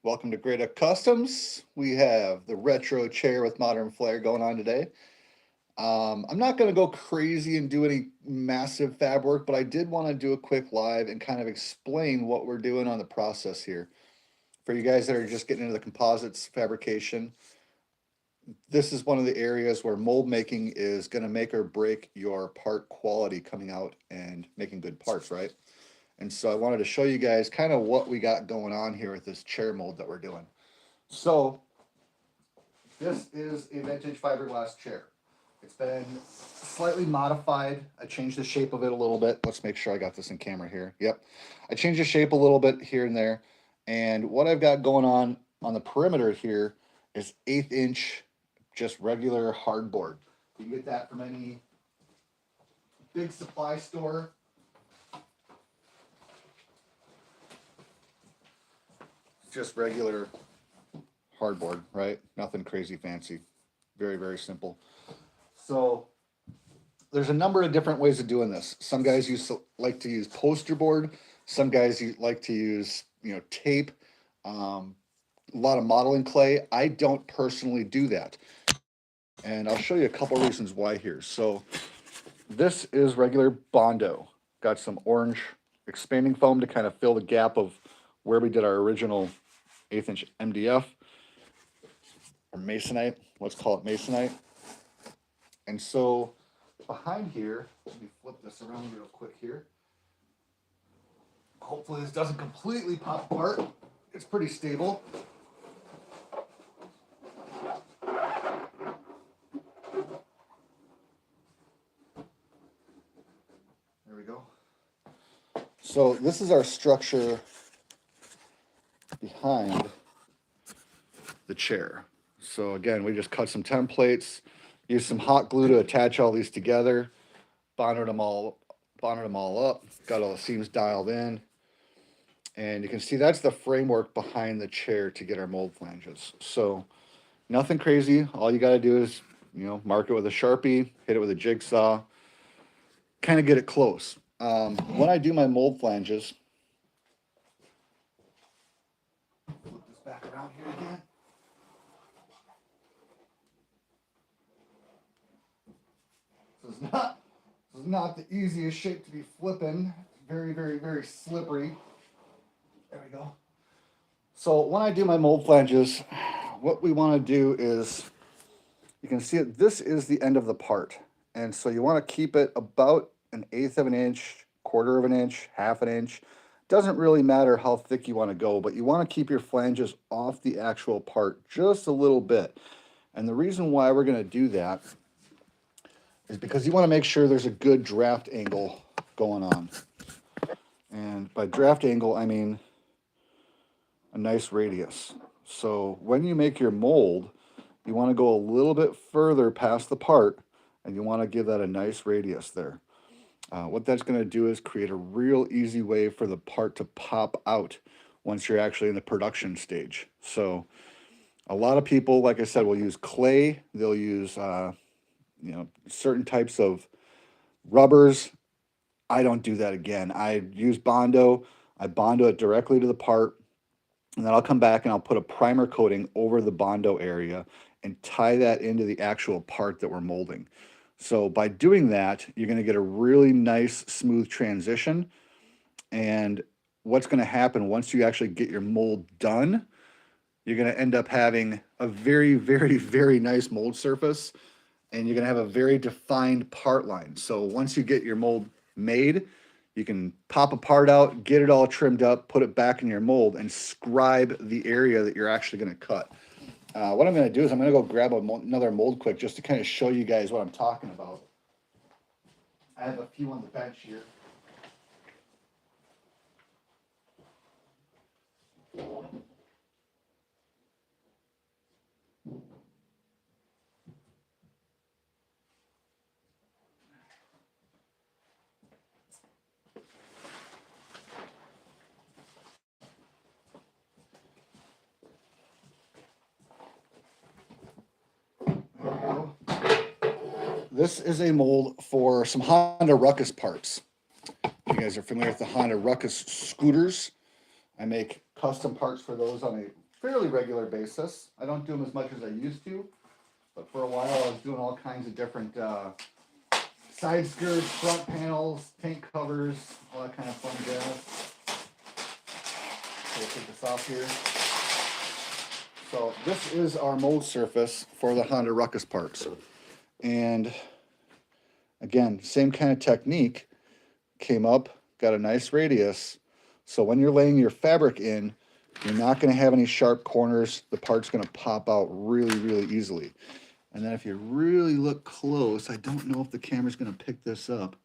Welcome to Great Customs. We have the retro chair with modern flair going on today. I'm not going to go crazy and do any massive fab work, but I did want to do a quick live and kind of explain what we're doing on the process here. For you guys that are just getting into the composites fabrication, this is one of the areas where mold making is going to make or break your part quality coming out and making good parts, right? And so I wanted to show you guys kind of what we got going on here with this chair mold that we're doing. So this is a vintage fiberglass chair. It's been slightly modified. I changed the shape of it a little bit. Let's make sure I got this in camera here. Yep. I changed the shape a little bit here and there. And what I've got going on the perimeter here is 1/8 inch, just regular hardboard. You can get that from any big supply store. Just regular hardboard, right? Nothing crazy fancy. Very, very simple. So there's a number of different ways of doing this. Some guys like to use poster board. Some guys like to use tape. A lot of modeling clay. I don't personally do that, and I'll show you a couple reasons why here. So this is regular Bondo. Got some orange expanding foam to kind of fill the gap of where we did our original 1/8 inch MDF or masonite. Let's call it masonite. And so behind here, let me flip this around real quick here. Hopefully this doesn't completely pop apart. It's pretty stable. There we go. So this is our structure behind the chair. So again, we just cut some templates, used some hot glue to attach all these together, bonded them all up, got all the seams dialed in. And you can see that's the framework behind the chair to get our mold flanges. So nothing crazy. All you got to do is, mark it with a Sharpie, hit it with a jigsaw, kind of get it close. When I do my mold flanges, flip this back around here again. This is not the easiest shape to be flipping. Very, very, very slippery. There we go. So when I do my mold flanges, what we want to do is, you can see it, this is the end of the part. And so you want to keep it about 1/8 of an inch, 1/4 of an inch, 1/2 an inch. Doesn't really matter how thick you want to go, but you want to keep your flanges off the actual part just a little bit. And the reason why we're going to do that is because you want to make sure there's a good draft angle going on. And by draft angle, I mean a nice radius. So when you make your mold, you want to go a little bit further past the part, and you want to give that a nice radius there. What that's going to do is create a real easy way for the part to pop out once you're actually in the production stage. So a lot of people, like I said, will use clay. They'll use certain types of rubbers. I don't do that again. I use Bondo. I Bondo it directly to the part, and then I'll come back and I'll put a primer coating over the Bondo area and tie that into the actual part that we're molding. So by doing that, you're going to get a really nice, smooth transition. And what's going to happen once you actually get your mold done, you're going to end up having a very, very, very nice mold surface, and you're going to have a very defined part line. So once you get your mold made, you can pop a part out, get it all trimmed up, put it back in your mold, and scribe the area that you're actually going to cut. What I'm going to do is I'm going to go grab another mold quick just to kind of show you guys what I'm talking about. I have a few on the bench here. This is a mold for some Honda Ruckus parts. If you guys are familiar with the Honda Ruckus scooters, I make custom parts for those on a fairly regular basis. I don't do them as much as I used to, but for a while I was doing all kinds of different side skirts, front panels, tank covers, all that kind of fun jazz. So we'll take this off here. So this is our mold surface for the Honda Ruckus parts. And again, same kind of technique. Came up, got a nice radius. So when you're laying your fabric in, you're not going to have any sharp corners. The part's going to pop out really, really easily. And then if you really look close, I don't know if the camera's going to pick this up.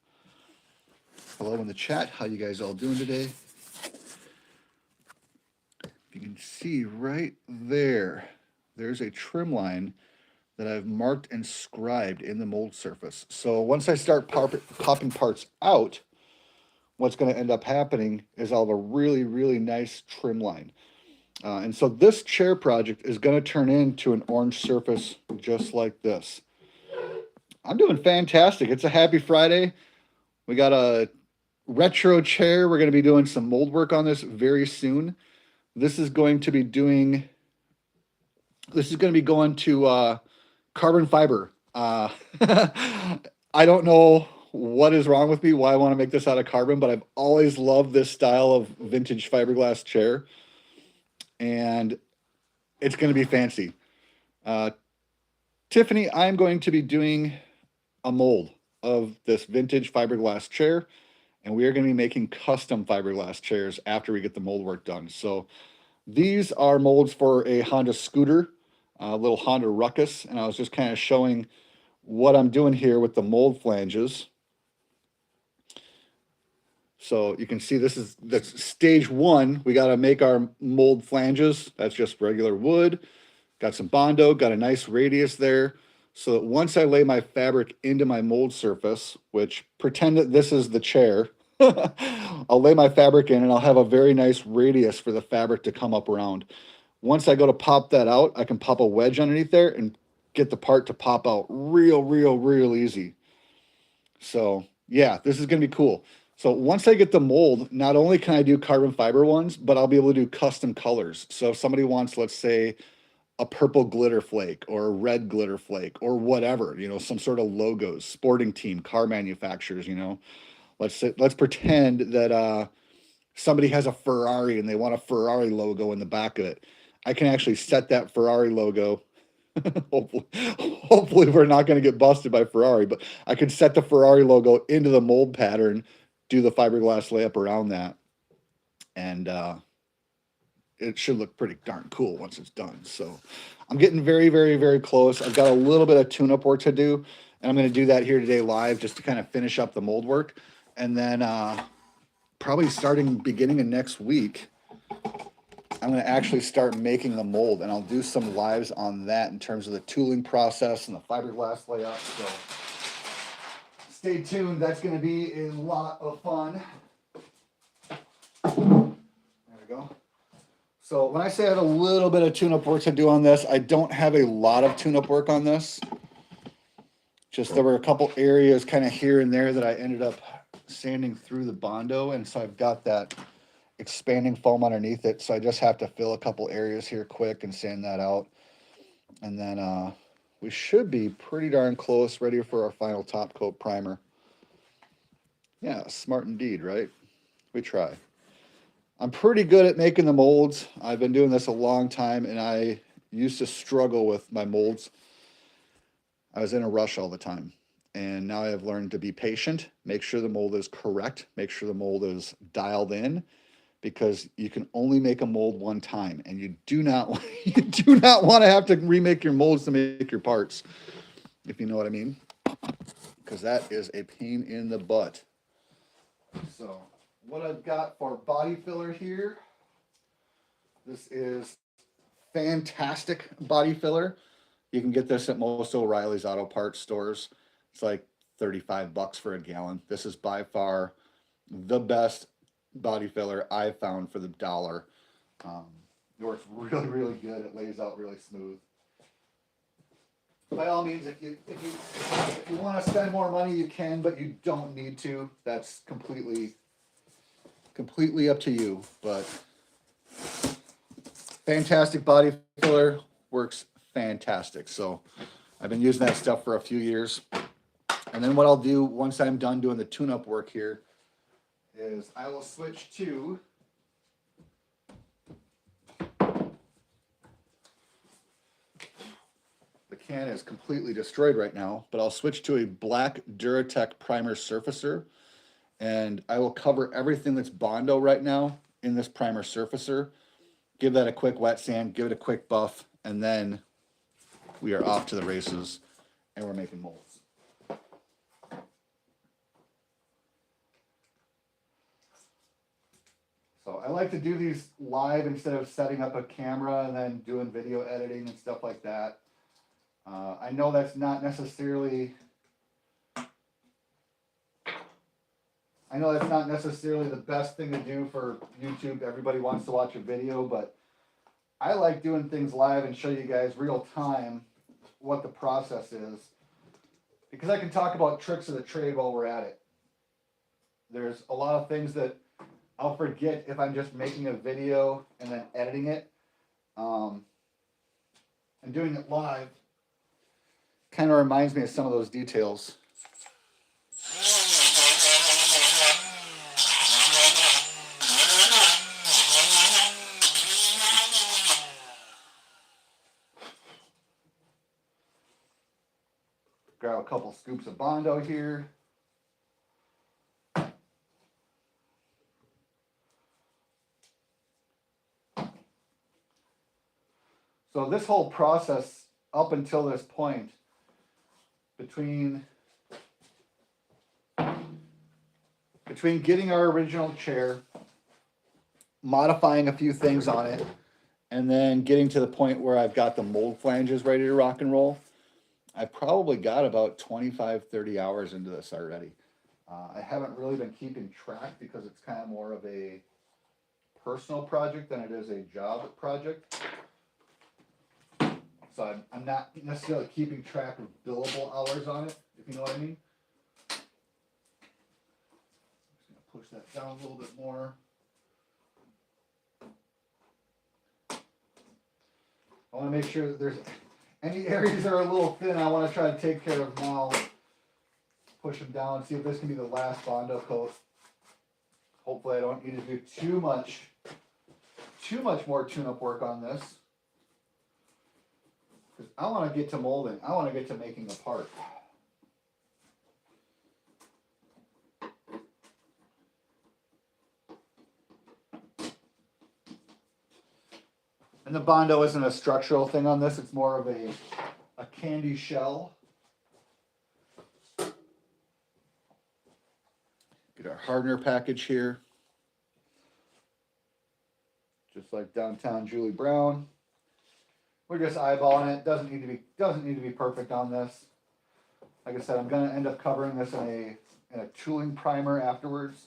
Hello in the chat. How you guys all doing today? You can see right there, there's a trim line that I've marked and scribed in the mold surface. So once I start popping parts out, what's going to end up happening is I'll have a really, really nice trim line. And so this chair project is going to turn into an orange surface just like this. I'm doing fantastic. It's a happy Friday. We got a retro chair. We're going to be doing some mold work on this very soon. This is going to be going to carbon fiber. I don't know what is wrong with me, why I want to make this out of carbon, but I've always loved this style of vintage fiberglass chair. And it's going to be fancy. Tiffany, I'm going to be doing a mold of this vintage fiberglass chair, and we are going to be making custom fiberglass chairs after we get the mold work done. So these are molds for a Honda scooter, a little Honda Ruckus, and I was just kind of showing what I'm doing here with the mold flanges. So you can see that's stage one. We got to make our mold flanges. That's just regular wood. Got some Bondo, got a nice radius there. So that once I lay my fabric into my mold surface, which pretend that this is the chair, I'll lay my fabric in and I'll have a very nice radius for the fabric to come up around. Once I go to pop that out, I can pop a wedge underneath there and get the part to pop out real easy. So yeah, this is going to be cool. So once I get the mold, not only can I do carbon fiber ones, but I'll be able to do custom colors. So if somebody wants, let's say, a purple glitter flake or a red glitter flake or whatever, you know, some sort of logos, sporting team, car manufacturers, you know, let's pretend that somebody has a Ferrari and they want a Ferrari logo in the back of it. I can actually set that Ferrari logo. Hopefully we're not going to get busted by Ferrari, but I can set the Ferrari logo into the mold pattern, do the fiberglass layup around that, and it should look pretty darn cool once it's done. So I'm getting very close. I've got a little bit of tune-up work to do, and I'm going to do that here today live just to kind of finish up the mold work. And then probably beginning of next week, I'm going to actually start making the mold, and I'll do some lives on that in terms of the tooling process and the fiberglass layout. So stay tuned. That's going to be a lot of fun. There we go. So when I say I have a little bit of tune-up work to do on this, I don't have a lot of tune-up work on this. Just there were a couple areas kind of here and there that I ended up sanding through the Bondo, and so I've got that expanding foam underneath it. So I just have to fill a couple areas here quick and sand that out. And then we should be pretty darn close, ready for our final top coat primer. Yeah, smart indeed, right? We try. I'm pretty good at making the molds. I've been doing this a long time, and I used to struggle with my molds. I was in a rush all the time, and now I have learned to be patient, make sure the mold is correct, make sure the mold is dialed in, because you can only make a mold one time, and you do not want to have to remake your molds to make your parts, if you know what I mean, because that is a pain in the butt. So what I've got for body filler here, this is fantastic body filler. You can get this at most O'Reilly's auto parts stores. It's like $35 for a gallon. This is by far the best body filler I've found for the dollar. It works really good. It lays out really smooth. By all means, if you want to spend more money, you can, but you don't need to. That's completely up to you. But fantastic body filler, works fantastic. So I've been using that stuff for a few years. And then what I'll do once I'm done doing the tune-up work here is I will switch to the can is completely destroyed right now, but I'll switch to a black Duratec primer surfacer, and I will cover everything that's Bondo right now in this primer surfacer, give that a quick wet sand, give it a quick buff, and then we are off to the races and we're making molds. So I like to do these live instead of setting up a camera and then doing video editing and stuff like that. I know that's not necessarily the best thing to do for YouTube. Everybody wants to watch a video, but I like doing things live and show you guys real time what the process is, because I can talk about tricks of the trade while we're at it. There's a lot of things that I'll forget if I'm just making a video and then editing it. And doing it live kind of reminds me of some of those details. Grab a couple scoops of Bondo here. So this whole process up until this point, between getting our original chair, modifying a few things on it, and then getting to the point where I've got the mold flanges ready to rock and roll, I've probably got about 25, 30 hours into this already. I haven't really been keeping track because it's kind of more of a personal project than it is a job project. So I'm not necessarily keeping track of billable hours on it, if you know what I mean. I'm just going to push that down a little bit more. I want to make sure that there's any areas that are a little thin I want to try to take care of now. Push them down, see if this can be the last Bondo coat. Hopefully I don't need to do too much more tune-up work on this. Because I want to get to molding. I want to get to making a part. And the Bondo isn't a structural thing on this. It's more of a candy shell. Get our hardener package here. Just like downtown Julie Brown. We're just eyeballing it. Doesn't need to be perfect on this. Like I said, I'm going to end up covering this in a tooling primer afterwards.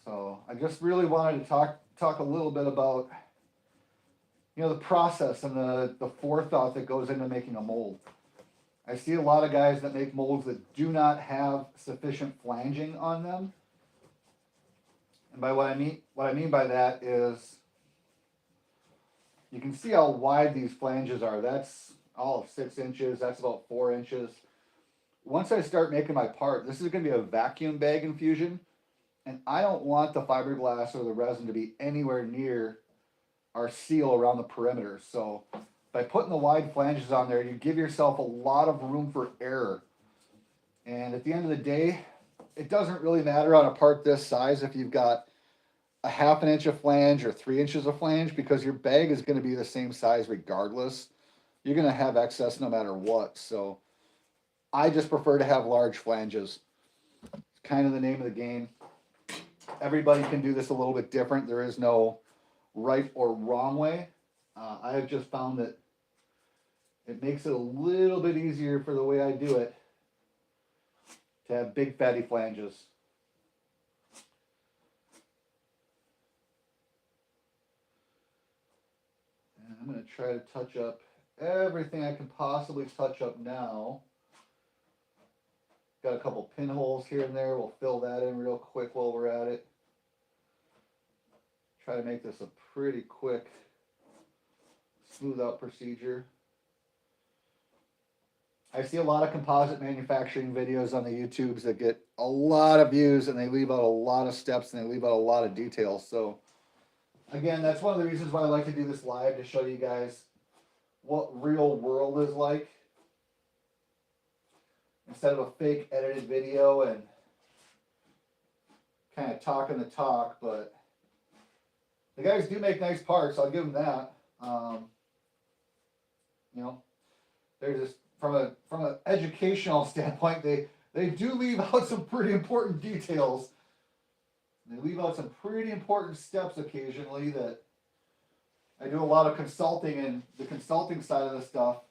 So I just really wanted to talk a little bit about, you know, the process and the forethought that goes into making a mold. I see a lot of guys that make molds that do not have sufficient flanging on them. And by what I mean by that is, you can see how wide these flanges are. That's all of 6 inches. That's about 4 inches. Once I start making my part, this is going to be a vacuum bag infusion. And I don't want the fiberglass or the resin to be anywhere near our seal around the perimeter. So by putting the wide flanges on there, you give yourself a lot of room for error. And at the end of the day, it doesn't really matter on a part this size if you've got a 1/2 inch of flange or 3 inches of flange, because your bag is going to be the same size regardless. You're going to have excess no matter what. So I just prefer to have large flanges. It's kind of the name of the game. Everybody can do this a little bit different. There is no right or wrong way. I have just found that it makes it a little bit easier for the way I do it to have big fatty flanges. And I'm going to try to touch up everything I can possibly touch up now. Got a couple pinholes here and there. We'll fill that in real quick while we're at it. try to make this a pretty quick, smooth out procedure. I see a lot of composite manufacturing videos on the YouTubes that get a lot of views and they leave out a lot of steps and they leave out a lot of details. So again, that's one of the reasons why I like to do this live, to show you guys what real world is like, instead of a fake edited video and kind of talking the talk. But the guys do make nice parts, I'll give them that. You know, they're just, from an educational standpoint, they do leave out some pretty important details. They leave out some pretty important steps occasionally that I do a lot of consulting, and the consulting side of the stuff,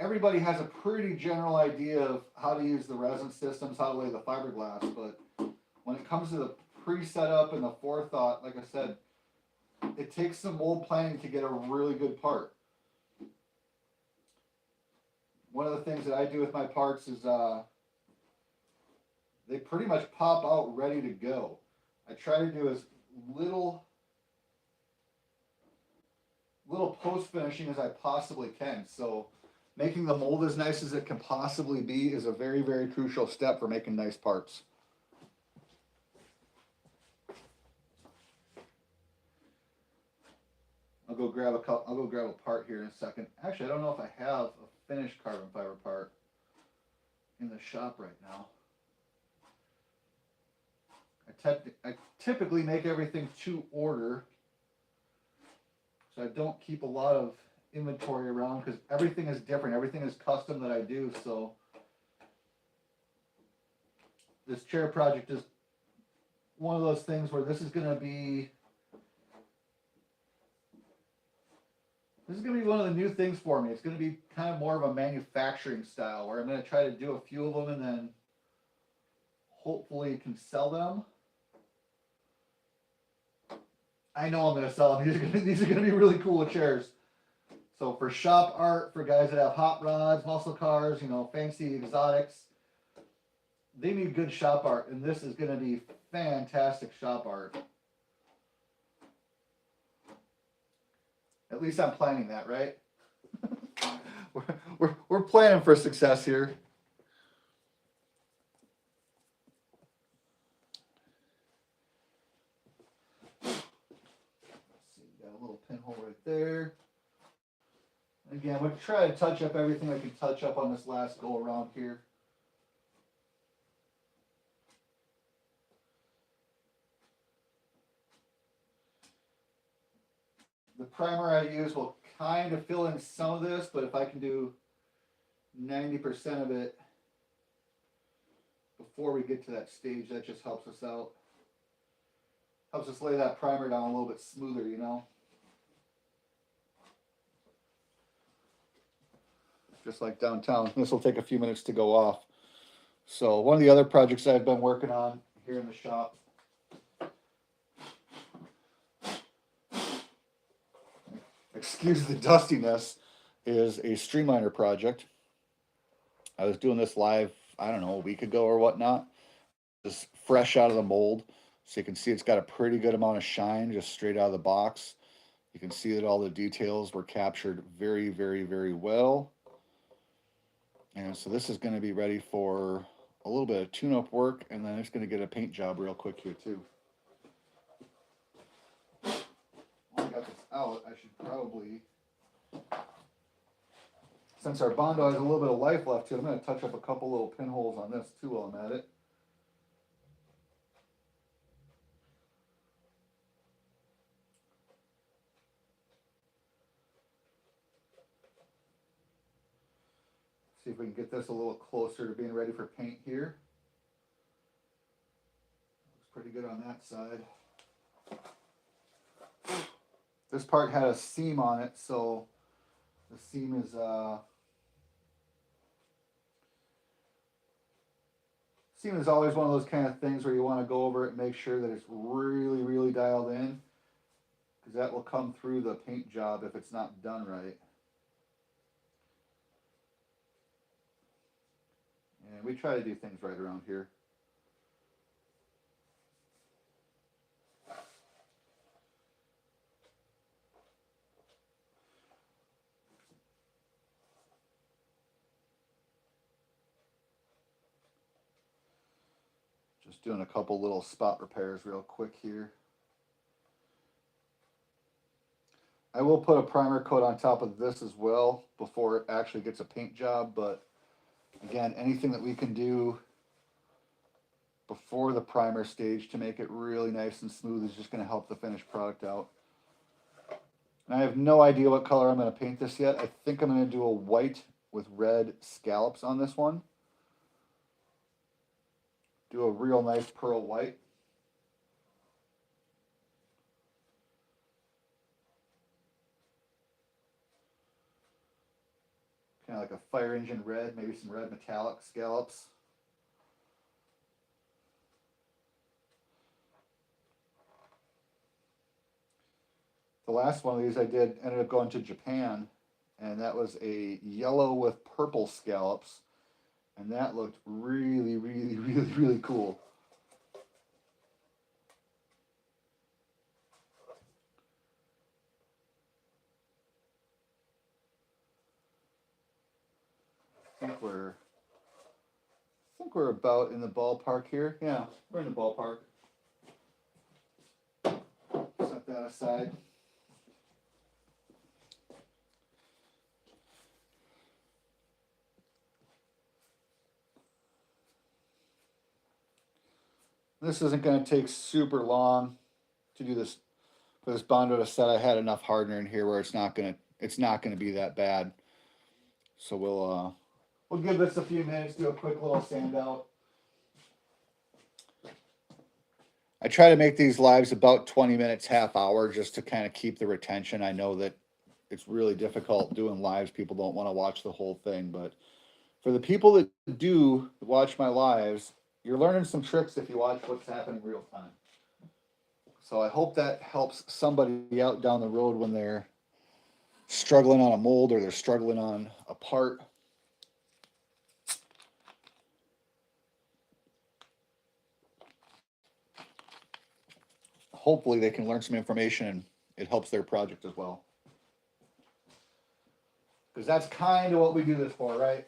everybody has a pretty general idea of how to use the resin systems, how to lay the fiberglass, but when it comes to the pre-setup and the forethought, like I said, it takes some mold planning to get a really good part. One of the things that I do with my parts is they pretty much pop out ready to go. I try to do as little post finishing as I possibly can. So making the mold as nice as it can possibly be is a very, very crucial step for making nice parts. I'll go grab a part here in a second. Actually, I don't know if I have a finished carbon fiber part in the shop right now. I typically make everything to order, so I don't keep a lot of inventory around because everything is different. Everything is custom that I do. So this chair project is one of those things where this is going to be one of the new things for me. It's going to be kind of more of a manufacturing style where I'm going to try to do a few of them and then hopefully can sell them. I know I'm going to sell them. These are going to be really cool chairs. So for shop art, for guys that have hot rods, muscle cars, you know, fancy exotics, they need good shop art, and this is going to be fantastic shop art. At least I'm planning that, right? we're planning for success here. Pinhole right there. Again, we'll try to touch up everything I can touch up on this last go around here. The primer I use will kind of fill in some of this, but if I can do 90% of it before we get to that stage, that just helps us out. Helps us lay that primer down a little bit smoother, you know. Just like downtown. This will take a few minutes to go off. So one of the other projects I've been working on here in the shop, excuse the dustiness, is a streamliner project. I was doing this live, I don't know, a week ago or whatnot. Just fresh out of the mold. So you can see it's got a pretty good amount of shine just straight out of the box. You can see that all the details were captured very, very, very well. And so this is going to be ready for a little bit of tune-up work, and then it's going to get a paint job real quick here too. While I got this out, I should probably, since our Bondo has a little bit of life left to it, I'm going to touch up a couple little pinholes on this too while I'm at it. See if we can get this a little closer to being ready for paint here. Looks pretty good on that side. This part had a seam on it, so the seam is always one of those kind of things where you want to go over it and make sure that it's really, really dialed in, because that will come through the paint job if it's not done right. And we try to do things right around here. Just doing a couple little spot repairs real quick here. I will put a primer coat on top of this as well before it actually gets a paint job, but again, anything that we can do before the primer stage to make it really nice and smooth is just going to help the finished product out. And I have no idea what color I'm going to paint this yet. I think I'm going to do a white with red scallops on this one. Do a real nice pearl white. Kind of like a fire engine red, maybe some red metallic scallops. The last one of these I did ended up going to Japan, and that was a yellow with purple scallops, and that looked really, really, really, really cool. I think we're about in the ballpark here. Yeah, we're in the ballpark. Set that aside. This isn't going to take super long to do this for this Bondo to set. I had enough hardener in here where it's not going to be that bad. So we'll give this a few minutes, do a quick little sand out. I try to make these lives about 20 minutes, half hour, just to kind of keep the retention. I know that it's really difficult doing lives. People don't want to watch the whole thing, but for the people that do watch my lives, you're learning some tricks if you watch what's happening real time. So I hope that helps somebody out down the road when they're struggling on a mold or they're struggling on a part. Hopefully they can learn some information and it helps their project as well. Because that's kind of what we do this for, right?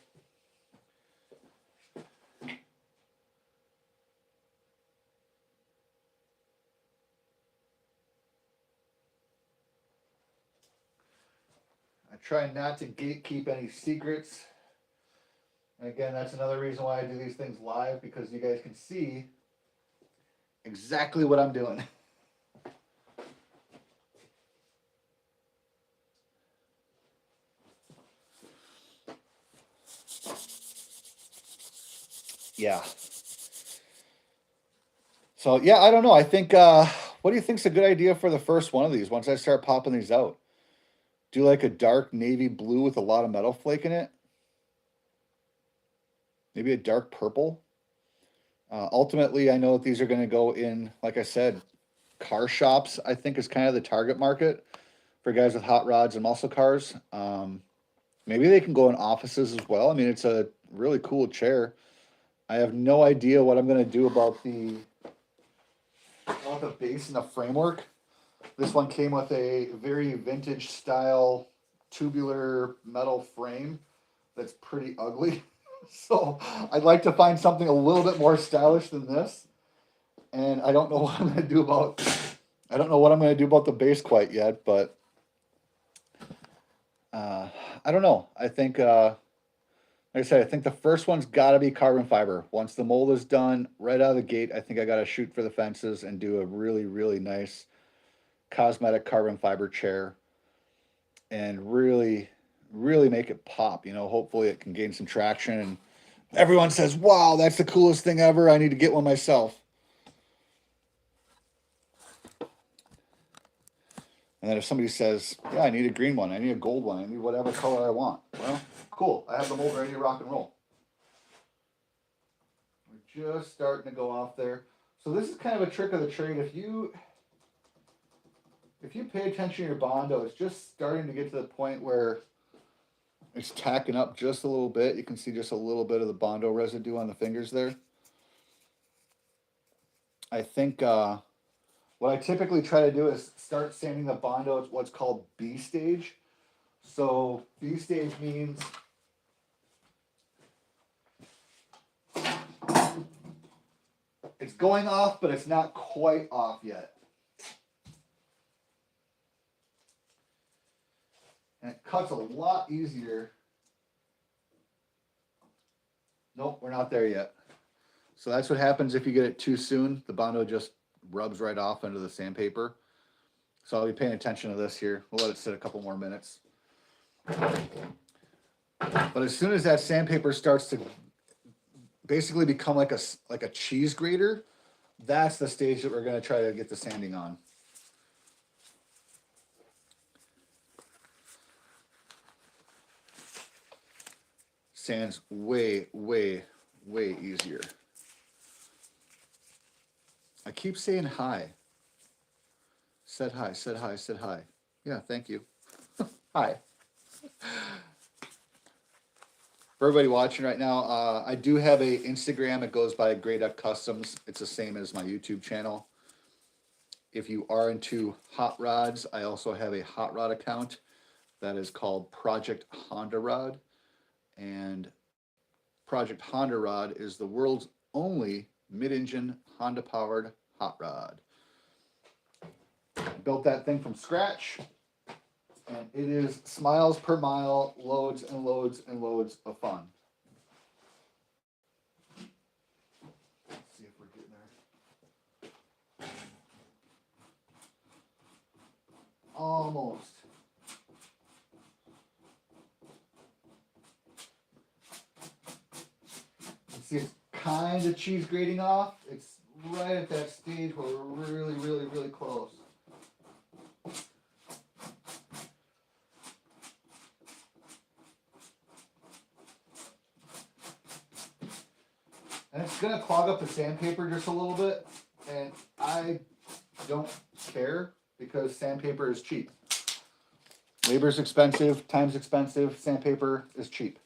I try not to gatekeep any secrets. And again, that's another reason why I do these things live, because you guys can see exactly what I'm doing. Yeah. So yeah, I don't know. I think what do you think's a good idea for the first one of these once I start popping these out? Do like a dark navy blue with a lot of metal flake in it? Maybe a dark purple? Ultimately, I know that these are going to go in, like I said, car shops, I think is kind of the target market for guys with hot rods and muscle cars. Maybe they can go in offices as well. I mean, it's a really cool chair. I have no idea what I'm going to do about the base and the framework. This one came with a very vintage style tubular metal frame that's pretty ugly. So I'd like to find something a little bit more stylish than this. And I don't know what I'm going to do about the base quite yet, but I don't know. I think like I said, I think the first one's got to be carbon fiber. Once the mold is done, right out of the gate, I think I got to shoot for the fences and do a really, really nice cosmetic carbon fiber chair and really, really make it pop. Hopefully it can gain some traction and everyone says, wow, that's the coolest thing ever. I need to get one myself. And then if somebody says, yeah, I need a green one, I need a gold one, I need whatever color I want. Well, cool. I have the mold ready to rock and roll. We're just starting to go off there. So this is kind of a trick of the trade. If you pay attention to your Bondo, it's just starting to get to the point where it's tacking up just a little bit. You can see just a little bit of the Bondo residue on the fingers there. I think what I typically try to do is start sanding the Bondo at what's called B stage. So B stage means It's going off, but it's not quite off yet. And it cuts a lot easier. Nope, we're not there yet. So that's what happens if you get it too soon. The Bondo just rubs right off into the sandpaper. So I'll be paying attention to this here. We'll let it sit a couple more minutes. But as soon as that sandpaper starts to basically become like a cheese grater, that's the stage that we're going to try to get the sanding on. Sands way, way, way easier. I keep saying hi. Said hi, said hi, said hi. Yeah, thank you. Hi. For everybody watching right now, I do have a Instagram. It goes by Grey Duck Customs. It's the same as my YouTube channel. If you are into hot rods, I also have a hot rod account that is called Project Honda Rod. And Project Honda Rod is the world's only mid-engine Honda-powered hot rod. I built that thing from scratch, and it is smiles per mile, loads and loads and loads of fun. Let's see if we're getting there. Almost. See, it's kind of cheese grating off. It's right at that stage where we're really, really, really close. And it's going to clog up the sandpaper just a little bit. And I don't care because sandpaper is cheap. Labor's expensive, time's expensive, sandpaper is cheap.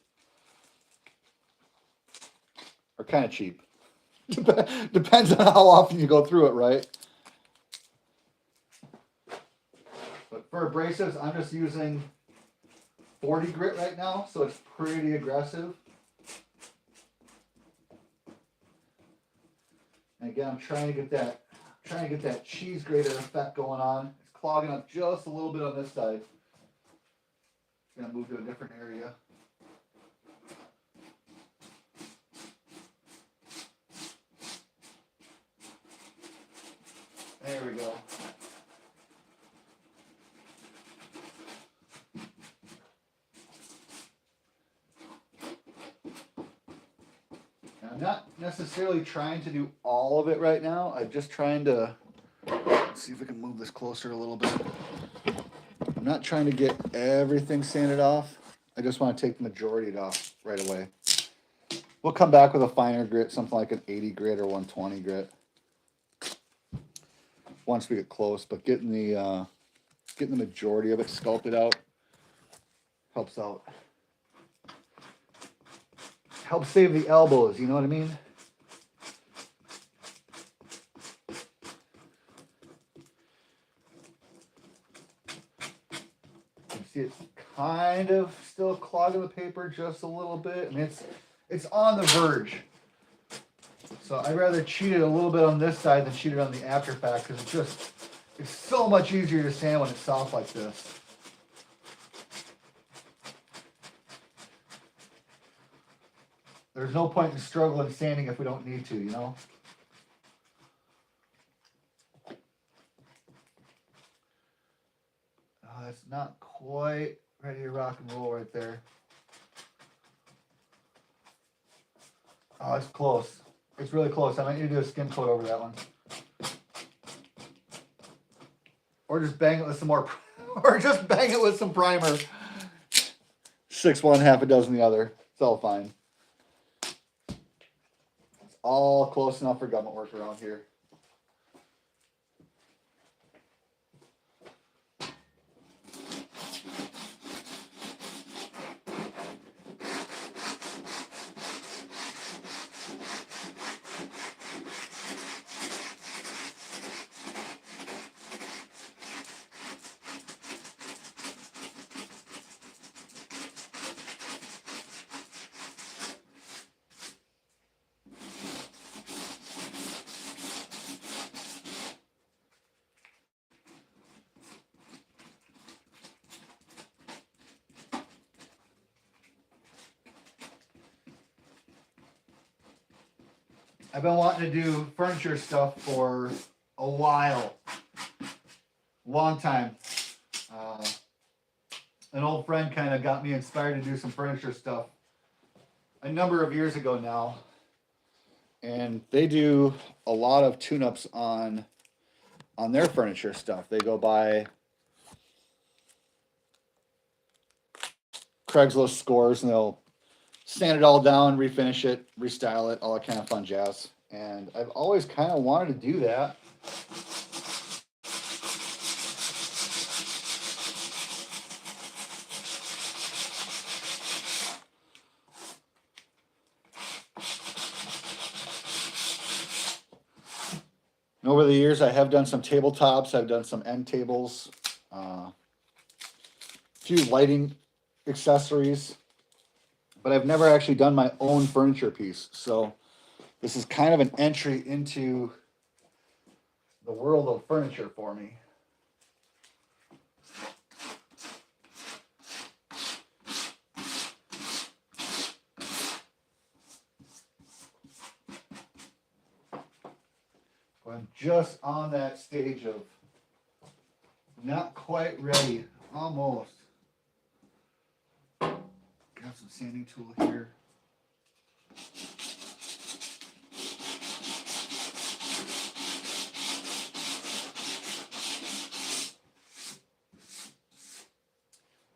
Or kind of cheap. Depends on how often you go through it, right? But for abrasives, I'm just using 40 grit right now, so it's pretty aggressive. And again, I'm trying to get that cheese grater effect going on. It's clogging up just a little bit on this side. I'm gonna move to a different area. There we go. Now, I'm not necessarily trying to do all of it right now. I'm just trying to, let's see if we can move this closer a little bit. I'm not trying to get everything sanded off. I just want to take the majority of it off right away. We'll come back with a finer grit, something like an 80 grit or 120 grit, once we get close. But getting the majority of it sculpted out helps out. Helps save the elbows, you know what I mean? You see it's kind of still clogging the paper just a little bit. I mean, it's on the verge. So I'd rather cheat it a little bit on this side than cheat it on the after fact, because it's so much easier to sand when it's soft like this. There's no point in struggling sanding if we don't need to, you know? Oh, it's not quite ready to rock and roll right there. Oh, it's close. It's really close. I might need to do a skim coat over that one. Or just bang it with some more, or just bang it with some primer. 6 one, half a dozen the other. It's all fine. It's all close enough for government work around here. I've been wanting to do furniture stuff for a while, long time. Uh, an old friend kind of got me inspired to do some furniture stuff a number of years ago now, and they do a lot of tune-ups on their furniture stuff. They go by Craigslist scores and they'll sand it all down, refinish it, restyle it, all that kind of fun jazz. And I've always kind of wanted to do that. And over the years, I have done some tabletops. I've done some end tables, a few lighting accessories, but I've never actually done my own furniture piece. So this is kind of an entry into the world of furniture for me. I'm just on that stage of not quite ready, almost. Got some sanding tool here.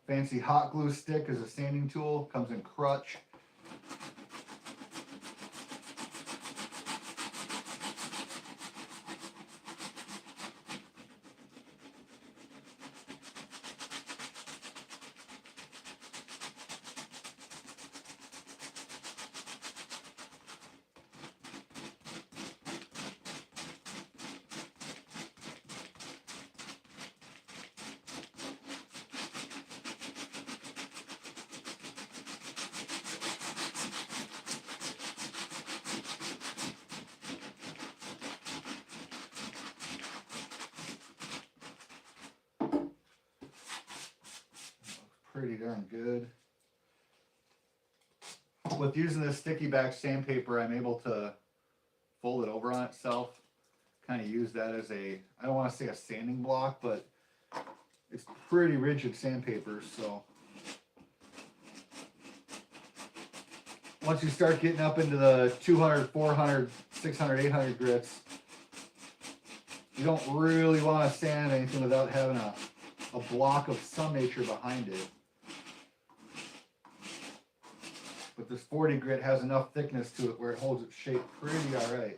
Fancy hot glue stick is a sanding tool, comes in crutch. Pretty darn good. With using this sticky back sandpaper, I'm able to fold it over on itself. Kind of use that as a, I don't want to say a sanding block, but it's pretty rigid sandpaper. So once you start getting up into the 200, 400, 600, 800 grits, you don't really want to sand anything without having a block of some nature behind it. But this 40 grit has enough thickness to it where it holds its shape pretty all right.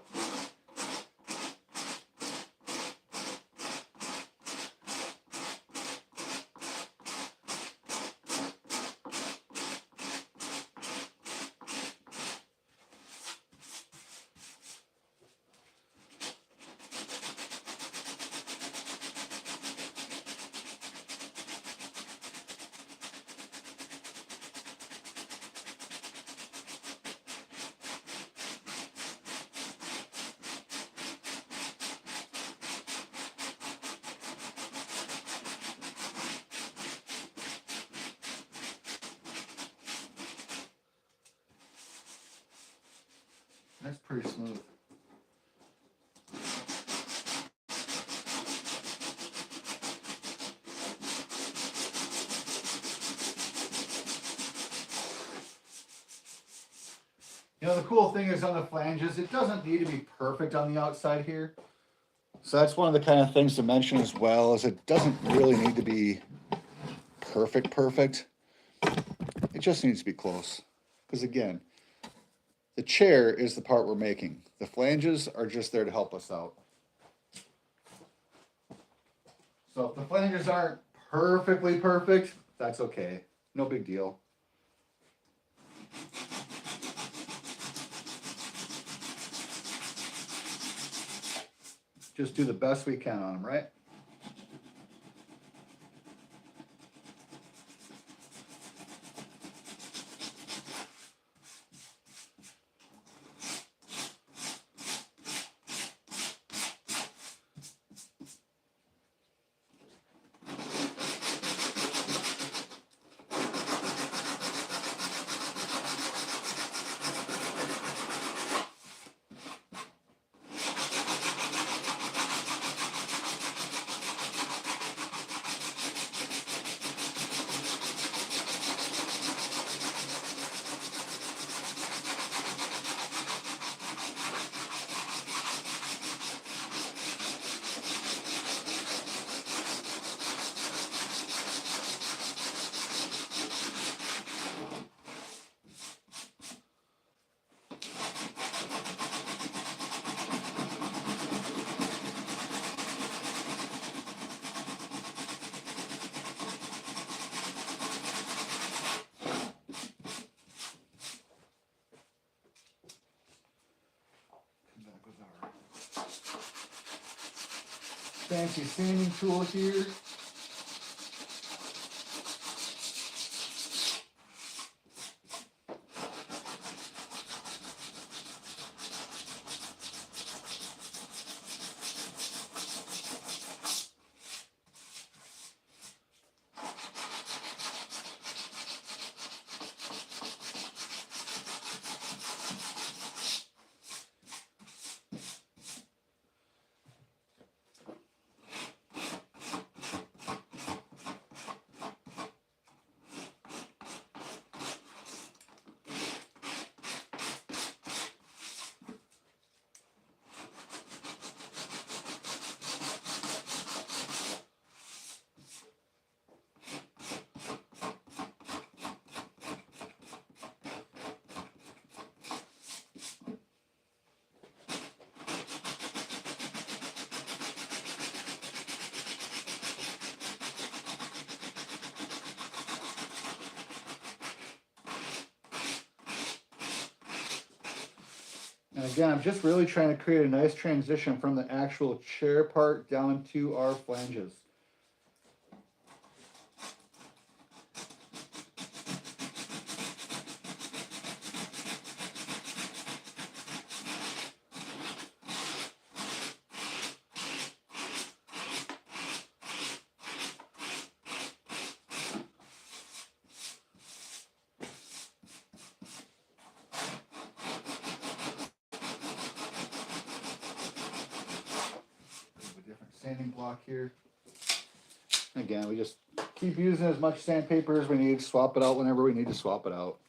That's pretty smooth. You know, the cool thing is on the flanges, it doesn't need to be perfect on the outside here. So that's one of the kind of things to mention as well, is it doesn't really need to be perfect. It just needs to be close. Because again, the chair is the part we're making. The flanges are just there to help us out. So if the flanges aren't perfectly perfect, that's okay. No big deal. Just do the best we can on them, right? fancy sanding tool here. And again, I'm just really trying to create a nice transition from the actual chair part down to our flanges. Sanding block here. Again, we just keep using as much sandpaper as we need, swap it out whenever we need to swap it out.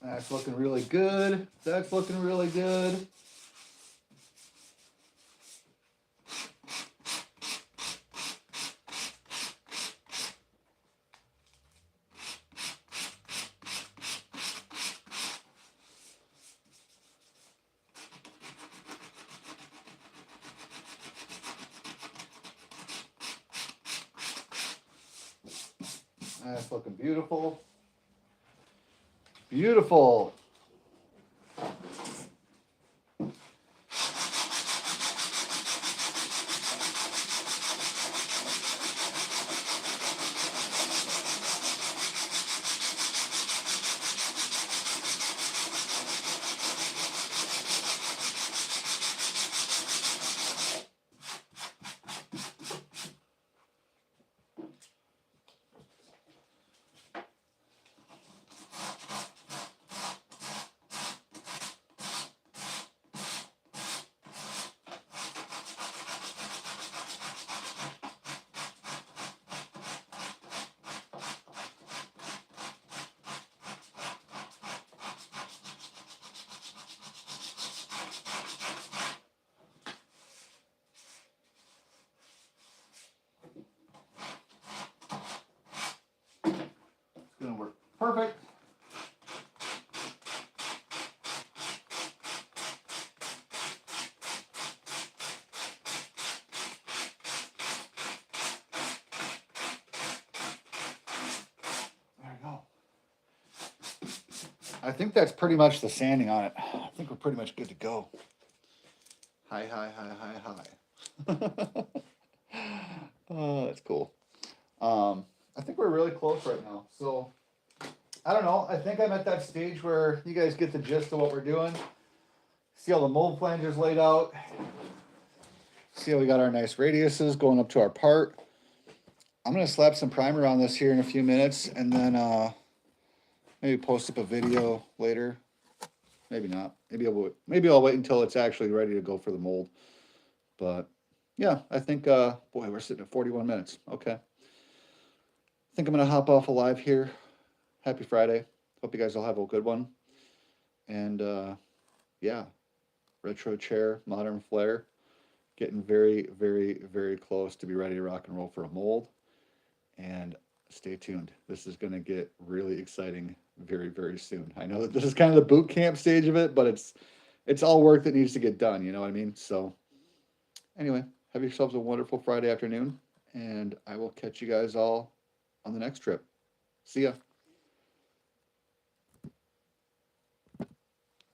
That's looking really good. That's looking really good. That's looking beautiful. Beautiful. It's gonna work perfect. I think that's pretty much the sanding on it. I think we're pretty much good to go. Hi, hi, hi, hi, hi. Oh, that's cool. I think we're really close right now. So, I don't know. I think I'm at that stage where you guys get the gist of what we're doing. See all the mold flanges laid out. See how we got our nice radiuses going up to our part. I'm gonna slap some primer on this here in a few minutes, and then maybe post up a video later. Maybe not. Maybe I'll wait until it's actually ready to go for the mold. But yeah, I think boy, we're sitting at 41 minutes. Okay. I think I'm gonna hop off alive here. Happy Friday. Hope you guys all have a good one. And yeah, retro chair, modern flare, getting very, very, very close to be ready to rock and roll for a mold. And stay tuned. This is going to get really exciting very, very soon. I know that this is kind of the boot camp stage of it, but it's all work that needs to get done. You know what I mean? So anyway, have yourselves a wonderful Friday afternoon, and I will catch you guys all on the next trip. See ya.